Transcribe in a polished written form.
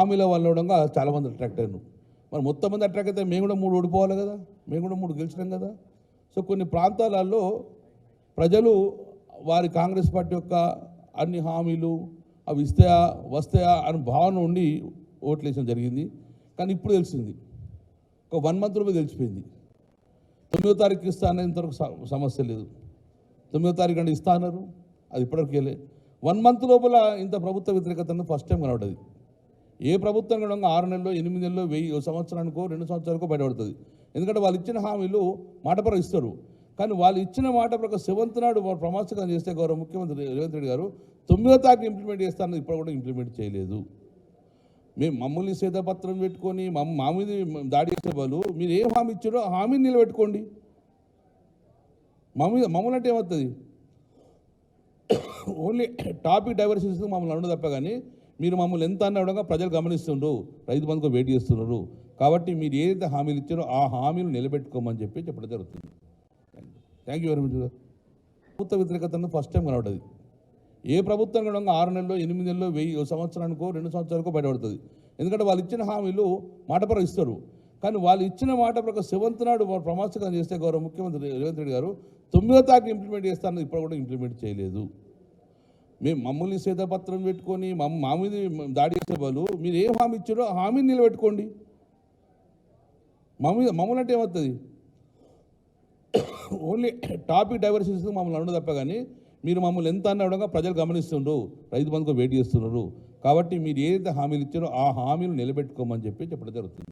హామీల వల్ల కూడా చాలామంది అట్రాక్ట్ అయ్యారు. మరి మొత్తం మంది అట్రాక్ట్ అయితే మేము కూడా 3 ఓడిపోవాలి కదా, మేము కూడా 3 గెలిచినాం కదా. సో కొన్ని ప్రాంతాలలో ప్రజలు వారి కాంగ్రెస్ పార్టీ యొక్క అన్ని హామీలు అవి ఇస్తాయా వస్తాయా అని భావన ఉండి ఓట్లు వేయడం జరిగింది. కానీ ఇప్పుడు తెలిసింది, ఒక 1 మంత్ లోపే తెలిసిపోయింది. 9వ తారీఖు ఇస్తా అనే ఇంతవరకు సమస్య లేదు. 9వ తారీఖు అంటే ఇస్తా అన్నారు, అది ఇప్పటివరకు వెళ్ళలేదు. 1 మంత్ లోపల ఇంత ప్రభుత్వ వ్యతిరేకత ఫస్ట్ టైం కనబడ్డది. ఏ ప్రభుత్వం కూడా 6 నెలల్లో 8 నెలల్లో 1000 సంవత్సరానికో 2 సంవత్సరాలకో బయటపడుతుంది. ఎందుకంటే వాళ్ళు ఇచ్చిన హామీలు మాటపర ఇస్తారు. కానీ వాళ్ళు ఇచ్చిన మాట ప్రకారం 7th నాడు ప్రమాణస్వీకారం చేస్తే గౌరవ ముఖ్యమంత్రి రేవంత్ రెడ్డి గారు 9వ తారీఖు ఇంప్లిమెంట్ చేస్తానని ఇప్పుడు కూడా ఇంప్లిమెంట్ చేయలేదు. మేము మమ్మల్ని శ్వేతపత్రం పెట్టుకొని మా మీద దాడి చేసే వాళ్ళు మీరు ఏం హామీ ఇచ్చారో ఆ హామీని నిలబెట్టుకోండి. మమ్మల్ని అంటే ఏమవుతుంది, ఓన్లీ టాపిక్ డైవర్సిటీ మమ్మల్ని అనడం తప్ప కానీ మీరు మమ్మల్ని ఎంత అన్నగా ప్రజలు గమనిస్తుండ్రు, రైతు బంధుకు వెయిట్ చేస్తున్నారు. కాబట్టి మీరు ఏదైతే హామీలు ఇచ్చారో ఆ హామీలు నిలబెట్టుకోమని చెప్పడం జరుగుతుంది. Thank you very much. ప్రభుత్వ వ్యతిరేకతను ఫస్ట్ టైం కనబడ్డది. ఏ ప్రభుత్వం కూడా 6 నెలల్లో 8 నెలల్లో 1000 సంవత్సరానికో 2 సంవత్సరాలకో బయటపడుతుంది. ఎందుకంటే వాళ్ళు ఇచ్చిన హామీలు మాటపర ఇస్తారు. కానీ వాళ్ళు ఇచ్చిన మాట ప్రకారం 7th నాడు ప్రమాణస్వీకారం చేస్తే గౌరవ ముఖ్యమంత్రి రేవంత్ రెడ్డి గారు 9వ తారీఖు ఇంప్లిమెంట్ చేస్తానని ఇప్పుడు కూడా ఇంప్లిమెంట్ చేయలేదు. మేము మమ్మల్ని శ్వేతపత్రం పెట్టుకొని మా మీద దాడి చేసే వాళ్ళు మీరు ఏం హామీ ఇచ్చారో ఆ హామీని నిలబెట్టుకోండి. మమ్మల్ని అంటే ఏమవుతుంది, ఓన్లీ టాపిక్ డైవర్సిటీ మమ్మల్ని అనడం తప్ప కానీ మీరు మమ్మల్ని ఎంత అన్నగా ప్రజలు గమనిస్తుండ్రు, రైతు బంధుకు వెయిట్ చేస్తున్నారు. కాబట్టి మీరు ఏదైతే హామీలు ఇచ్చారో ఆ హామీలు నిలబెట్టుకోమని చెప్పడం జరుగుతుంది.